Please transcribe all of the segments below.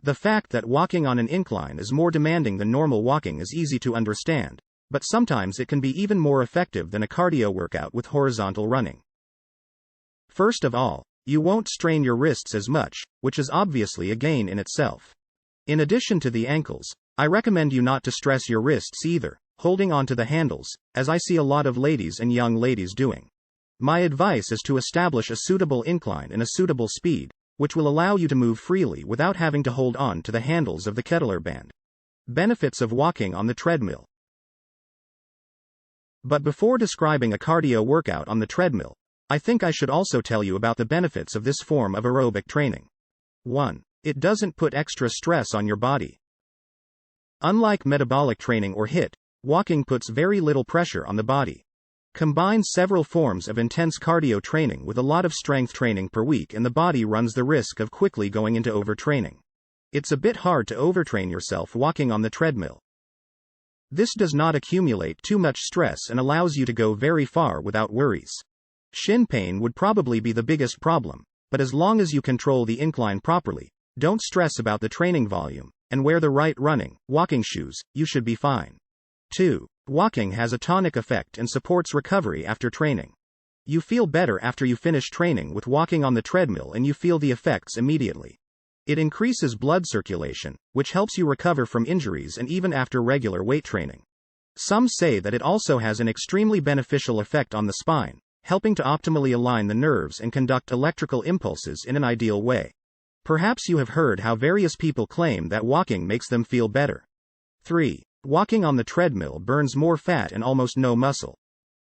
The fact that walking on an incline is more demanding than normal walking is easy to understand, but sometimes it can be even more effective than a cardio workout with horizontal running. First of all, you won't strain your wrists as much, which is obviously a gain in itself. In addition to the ankles, I recommend you not to stress your wrists either, holding onto the handles, as I see a lot of ladies and young ladies doing. My advice is to establish a suitable incline and a suitable speed, which will allow you to move freely without having to hold on to the handles of the kettlebell band. Benefits of walking on the treadmill. But before describing a cardio workout on the treadmill, I think I should also tell you about the benefits of this form of aerobic training. 1. It doesn't put extra stress on your body. Unlike metabolic training or HIIT, walking puts very little pressure on the body. Combine several forms of intense cardio training with a lot of strength training per week and the body runs the risk of quickly going into overtraining. It's a bit hard to overtrain yourself walking on the treadmill. This does not accumulate too much stress and allows you to go very far without worries. Shin pain would probably be the biggest problem, but as long as you control the incline properly, don't stress about the training volume, and wear the right walking shoes, you should be fine. 2. Walking has a tonic effect and supports recovery after training. You feel better after you finish training with walking on the treadmill and you feel the effects immediately. It increases blood circulation, which helps you recover from injuries and even after regular weight training. Some say that it also has an extremely beneficial effect on the spine, helping to optimally align the nerves and conduct electrical impulses in an ideal way. Perhaps you have heard how various people claim that walking makes them feel better. 3. Walking on the treadmill burns more fat and almost no muscle.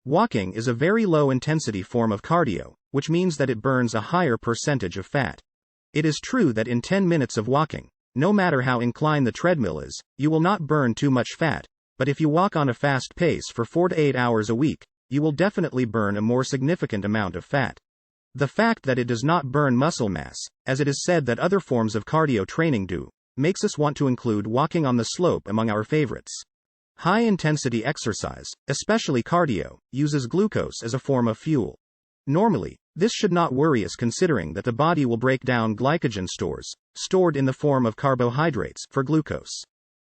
Walking is a very low-intensity form of cardio, which means that it burns a higher percentage of fat. It is true that in 10 minutes of walking, no matter how inclined the treadmill is, you will not burn too much fat, but if you walk on a fast pace for 4 to 8 hours a week, you will definitely burn a more significant amount of fat. The fact that it does not burn muscle mass, as it is said that other forms of cardio training do, makes us want to include walking on the slope among our favorites. High-intensity exercise, especially cardio, uses glucose as a form of fuel. Normally, this should not worry us considering that the body will break down glycogen stores, stored in the form of carbohydrates, for glucose.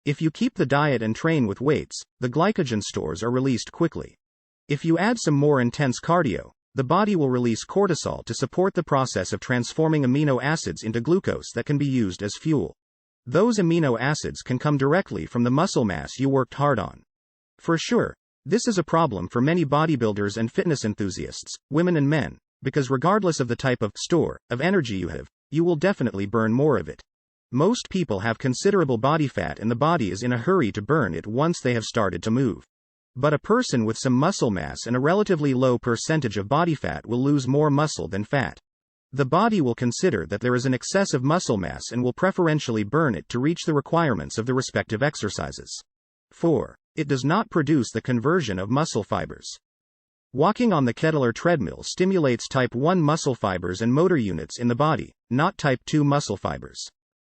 If you keep the diet and train with weights, the glycogen stores are released quickly. If you add some more intense cardio, the body will release cortisol to support the process of transforming amino acids into glucose that can be used as fuel. Those amino acids can come directly from the muscle mass you worked hard on. For sure, this is a problem for many bodybuilders and fitness enthusiasts, women and men, because regardless of the type of store of energy you have, you will definitely burn more of it. Most people have considerable body fat and the body is in a hurry to burn it once they have started to move. But a person with some muscle mass and a relatively low percentage of body fat will lose more muscle than fat. The body will consider that there is an excess of muscle mass and will preferentially burn it to reach the requirements of the respective exercises. 4. It does not produce the conversion of muscle fibers. Walking on the kettlebell treadmill stimulates type 1 muscle fibers and motor units in the body, not type 2 muscle fibers.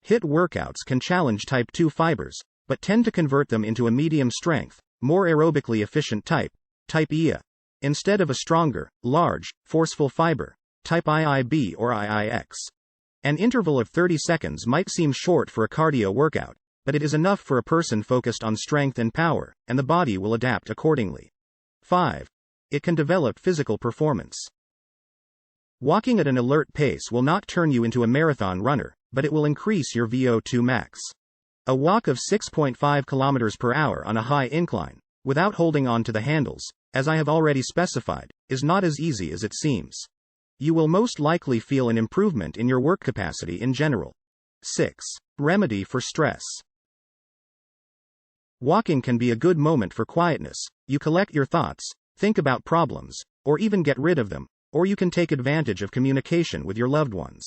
HIIT workouts can challenge type 2 fibers, but tend to convert them into a medium strength, more aerobically efficient type IA, instead of a stronger, large, forceful fiber, type IIB or IIX. An interval of 30 seconds might seem short for a cardio workout, but it is enough for a person focused on strength and power, and the body will adapt accordingly. 5. It can develop physical performance. Walking at an alert pace will not turn you into a marathon runner, but it will increase your VO2 max. A walk of 6.5 km per hour on a high incline, without holding on to the handles, as I have already specified, is not as easy as it seems. You will most likely feel an improvement in your work capacity in general. 6. Remedy for stress. Walking can be a good moment for quietness. You collect your thoughts, think about problems, or even get rid of them, or you can take advantage of communication with your loved ones.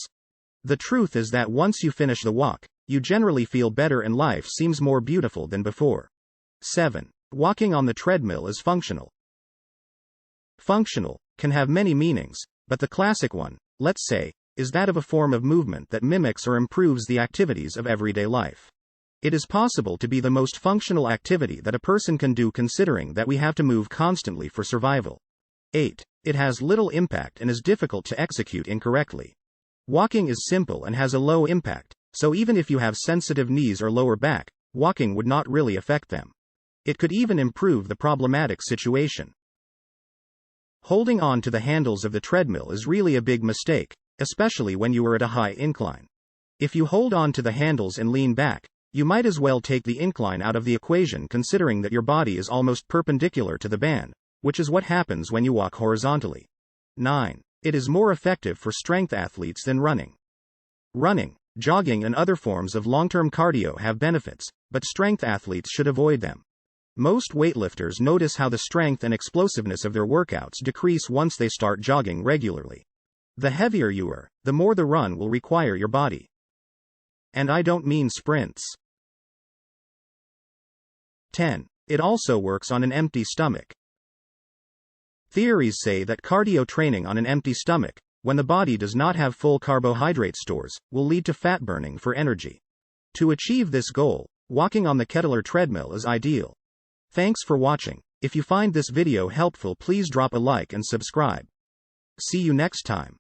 The truth is that once you finish the walk, you generally feel better and life seems more beautiful than before. 7. Walking on the treadmill is functional. Functional can have many meanings, but the classic one, let's say, is that of a form of movement that mimics or improves the activities of everyday life. It is possible to be the most functional activity that a person can do considering that we have to move constantly for survival. 8. It has little impact and is difficult to execute incorrectly. Walking is simple and has a low impact, So even if you have sensitive knees or lower back, walking would not really affect them. It could even improve the problematic situation. Holding on to the handles of the treadmill is really a big mistake, especially when you are at a high incline. If you hold on to the handles and lean back, you might as well take the incline out of the equation, considering that your body is almost perpendicular to the band, which is what happens when you walk horizontally. 9. It is more effective for strength athletes than running. Running, jogging, and other forms of long-term cardio have benefits, but strength athletes should avoid them. Most weightlifters notice how the strength and explosiveness of their workouts decrease once they start jogging regularly. The heavier you are, the more the run will require your body. And I don't mean sprints. 10. It also works on an empty stomach. Theories say that cardio training on an empty stomach, when the body does not have full carbohydrate stores, will lead to fat burning for energy. To achieve this goal, walking on the Kettler treadmill is ideal. Thanks for watching. If you find this video helpful, please drop a like and subscribe. See you next time.